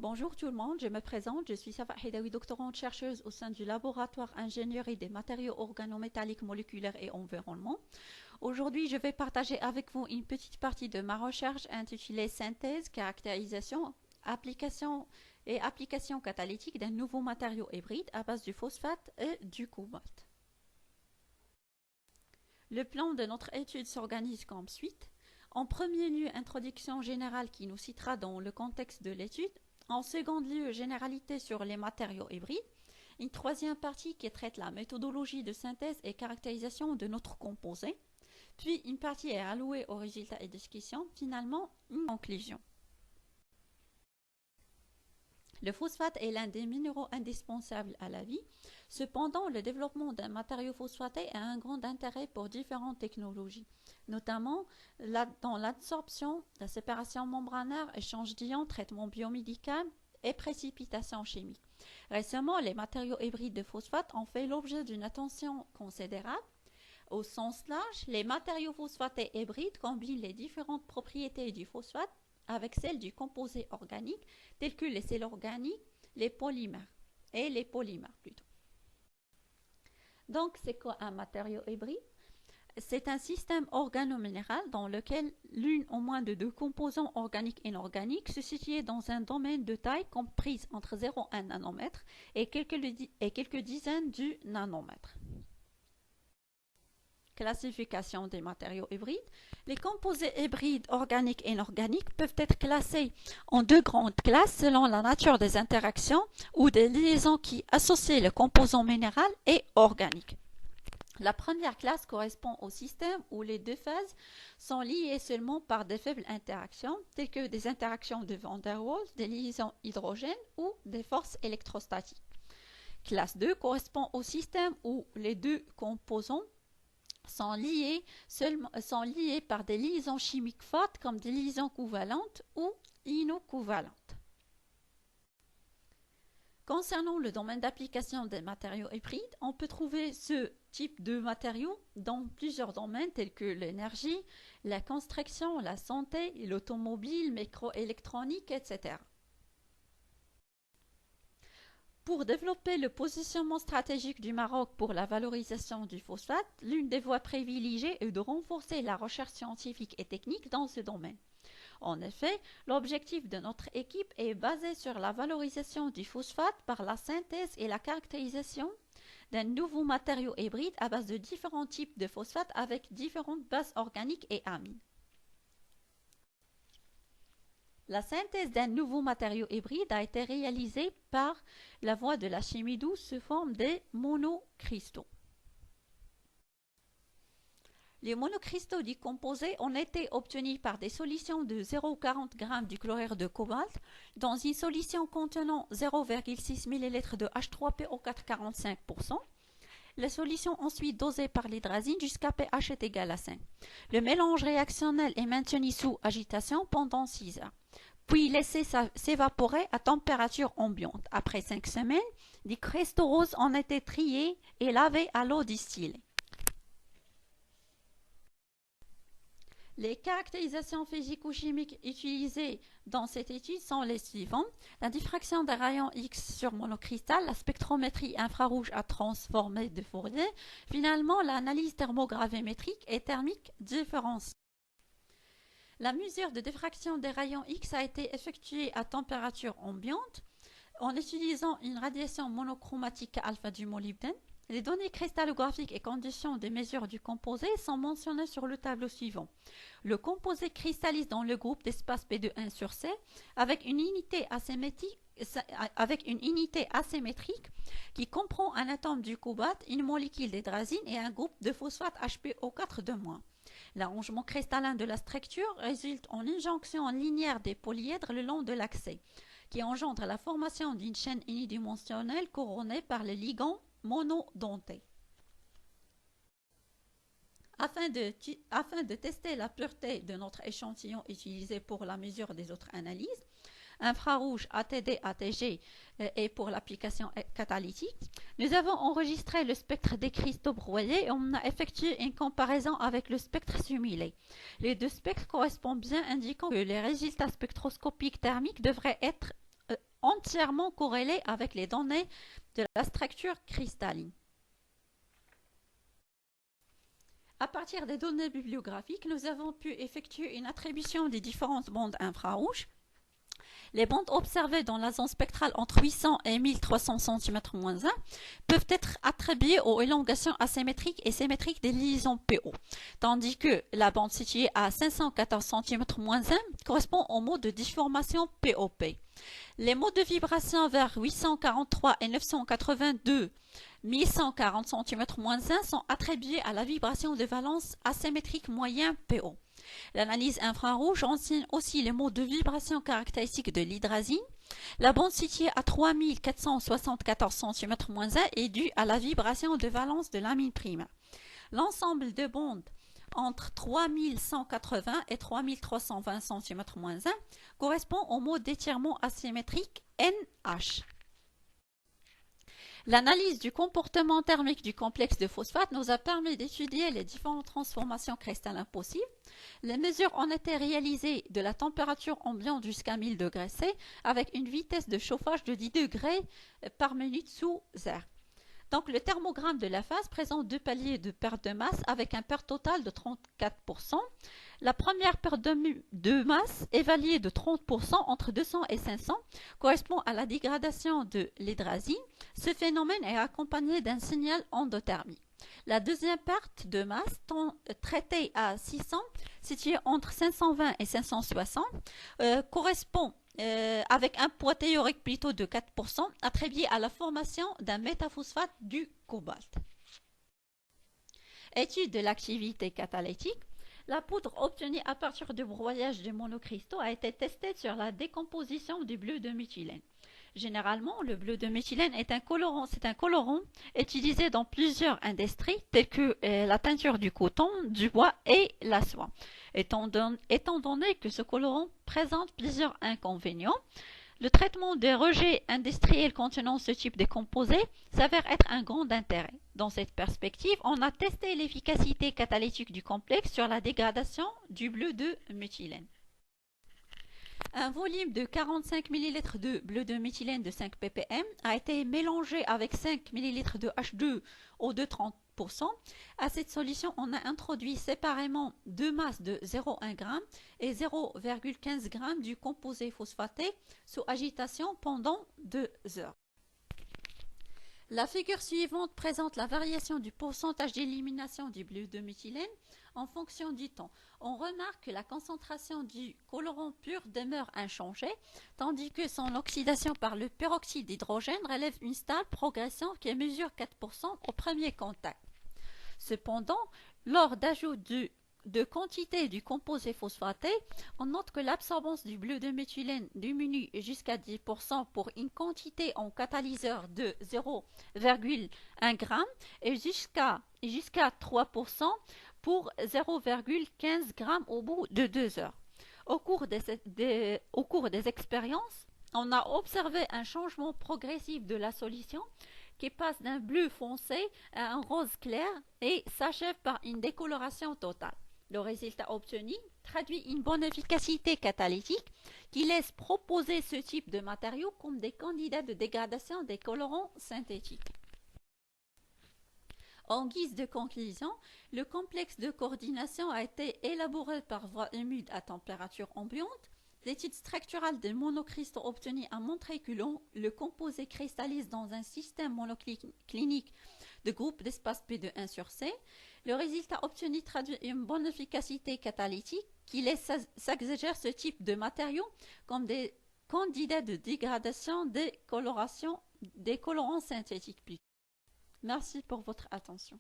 Bonjour tout le monde, je me présente, je suis Safa Hidawi, doctorante chercheuse au sein du laboratoire ingénierie des matériaux organométalliques moléculaires et environnement. Aujourd'hui, je vais partager avec vous une petite partie de ma recherche intitulée Synthèse, caractérisation, application et application catalytique d'un nouveau matériau hybride à base du phosphate et du cobalt. Le plan de notre étude s'organise comme suit. En premier lieu, introduction générale qui nous citera dans le contexte de l'étude. En second lieu, généralité sur les matériaux hybrides. Une troisième partie qui traite la méthodologie de synthèse et caractérisation de notre composé. Puis une partie est allouée aux résultats et discussions. Finalement, une conclusion. Le phosphate est l'un des minéraux indispensables à la vie. Cependant, le développement d'un matériau phosphaté a un grand intérêt pour différentes technologies, notamment dans l'absorption, la séparation membranaire, échange d'ions, traitement biomédical et précipitation chimique. Récemment, les matériaux hybrides de phosphate ont fait l'objet d'une attention considérable. Au sens large, les matériaux phosphatés hybrides combinent les différentes propriétés du phosphate avec celles du composé organique, tels que les sels organiques, les polymères plutôt. Donc, c'est quoi un matériau hybride? C'est un système organominéral dans lequel l'une ou moins de deux composants organiques et inorganiques se situent dans un domaine de taille comprise entre 0 et 1 nanomètre et quelques dizaines du nanomètre. Classification des matériaux hybrides. Les composés hybrides organiques et inorganiques peuvent être classés en deux grandes classes selon la nature des interactions ou des liaisons qui associent le composant minéral et organique. La première classe correspond au système où les deux phases sont liées seulement par de faibles interactions, telles que des interactions de Van der Waals, des liaisons hydrogènes ou des forces électrostatiques. Classe 2 correspond au système où les deux composants sont liés par des liaisons chimiques fortes comme des liaisons covalentes ou inocovalentes. Concernant le domaine d'application des matériaux hybrides, on peut trouver ce type de matériaux dans plusieurs domaines tels que l'énergie, la construction, la santé, l'automobile, microélectronique, etc. Pour développer le positionnement stratégique du Maroc pour la valorisation du phosphate, l'une des voies privilégiées est de renforcer la recherche scientifique et technique dans ce domaine. En effet, l'objectif de notre équipe est basé sur la valorisation du phosphate par la synthèse et la caractérisation d'un nouveau matériau hybride à base de différents types de phosphate avec différentes bases organiques et amines. La synthèse d'un nouveau matériau hybride a été réalisée par la voie de la chimie douce sous forme des monocristaux. Les monocristaux dits composés ont été obtenus par des solutions de 0,40 g du chlorure de cobalt dans une solution contenant 0,6 ml de H3PO4 45%. La solution ensuite dosée par l'hydrazine jusqu'à pH est égal à 5. Le mélange réactionnel est maintenu sous agitation pendant 6 heures, puis laissé s'évaporer à température ambiante. Après 5 semaines, les cristaux roses ont été triés et lavés à l'eau distillée. Les caractérisations physico-chimiques utilisées dans cette étude sont les suivantes. La diffraction des rayons X sur monocristal, la spectrométrie infrarouge à transformer de Fourier, finalement l'analyse thermogravimétrique et thermique différenciée. La mesure de diffraction des rayons X a été effectuée à température ambiante en utilisant une radiation monochromatique alpha du molybdène. Les données cristallographiques et conditions de mesure du composé sont mentionnées sur le tableau suivant. Le composé cristallise dans le groupe d'espace P de 1 sur C avec une unité asymétrique qui comprend un atome du cobalt, une molécule d'hydrazine et un groupe de phosphate HPO4 de moins. L'arrangement cristallin de la structure résulte en une jonction linéaire des polyèdres le long de l'axe, qui engendre la formation d'une chaîne unidimensionnelle couronnée par le ligand monodenté. Afin de tester la pureté de notre échantillon utilisé pour la mesure des autres analyses, infrarouge ATD, ATG et pour l'application catalytique, nous avons enregistré le spectre des cristaux broyés et on a effectué une comparaison avec le spectre simulé. Les deux spectres correspondent bien, indiquant que les résultats spectroscopiques thermiques devraient être entièrement corrélées avec les données de la structure cristalline. À partir des données bibliographiques, nous avons pu effectuer une attribution des différentes bandes infrarouges. Les bandes observées dans la zone spectrale entre 800 et 1300 cm-1 peuvent être attribuées aux élongations asymétriques et symétriques des liaisons PO, tandis que la bande située à 514 cm-1 correspond au mode de déformation POP. Les modes de vibration vers 843 et 982 1140 cm-1 sont attribués à la vibration de valence asymétrique moyen PO. L'analyse infrarouge enseigne aussi les modes de vibration caractéristiques de l'hydrazine. La bande située à 3474 cm-1 est due à la vibration de valence de l'amine prime. L'ensemble de bandes entre 3180 et 3320 cm-1 correspond au mode d'étirement asymétrique NH. L'analyse du comportement thermique du complexe de phosphate nous a permis d'étudier les différentes transformations cristallines possibles. Les mesures ont été réalisées de la température ambiante jusqu'à 1000 degrés C avec une vitesse de chauffage de 10 degrés par minute sous zéro. Donc le thermogramme de la phase présente deux paliers de perte de masse avec un perte total de 34%. La première perte de masse, évaluée de 30% entre 200 et 500, correspond à la dégradation de l'hydrazine. Ce phénomène est accompagné d'un signal endothermique. La deuxième perte de masse, traitée à 600, située entre 520 et 560, correspond avec un poids théorique plutôt de 4%, attribué à la formation d'un métaphosphate du cobalt. Étude de l'activité catalytique. La poudre obtenue à partir du broyage de monocristaux a été testée sur la décomposition du bleu de méthylène. Généralement, le bleu de méthylène est un colorant. C'est un colorant utilisé dans plusieurs industries telles que la teinture du coton, du bois et la soie. Étant donné que ce colorant présente plusieurs inconvénients, le traitement des rejets industriels contenant ce type de composé s'avère être un grand intérêt. Dans cette perspective, on a testé l'efficacité catalytique du complexe sur la dégradation du bleu de méthylène. Un volume de 45 ml de bleu de méthylène de 5 ppm a été mélangé avec 5 ml de H2O de 30%. À cette solution, on a introduit séparément deux masses de 0,1 g et 0,15 g du composé phosphaté sous agitation pendant 2 heures. La figure suivante présente la variation du pourcentage d'élimination du bleu de méthylène en fonction du temps. On remarque que la concentration du colorant pur demeure inchangée, tandis que son oxydation par le peroxyde d'hydrogène relève une stable progression qui mesure 4% au premier contact. Cependant, lors d'ajout de quantité du composé phosphaté, on note que l'absorbance du bleu de méthylène diminue jusqu'à 10% pour une quantité en catalyseur de 0,1 g et jusqu'à 3% pour 0,15 g au bout de 2 heures. Au cours des expériences, on a observé un changement progressif de la solution qui passe d'un bleu foncé à un rose clair et s'achève par une décoloration totale. Le résultat obtenu traduit une bonne efficacité catalytique qui laisse proposer ce type de matériaux comme des candidats de dégradation des colorants synthétiques. En guise de conclusion, le complexe de coordination a été élaboré par voie humide à température ambiante. L'étude structurale des monocristaux obtenue a montré que le composé cristallise dans un système monoclinique de groupe d'espace P de 1 sur C. Le résultat obtenu traduit une bonne efficacité catalytique qui laisse s'exagérer ce type de matériaux comme des candidats de dégradation des colorants synthétiques. Merci pour votre attention.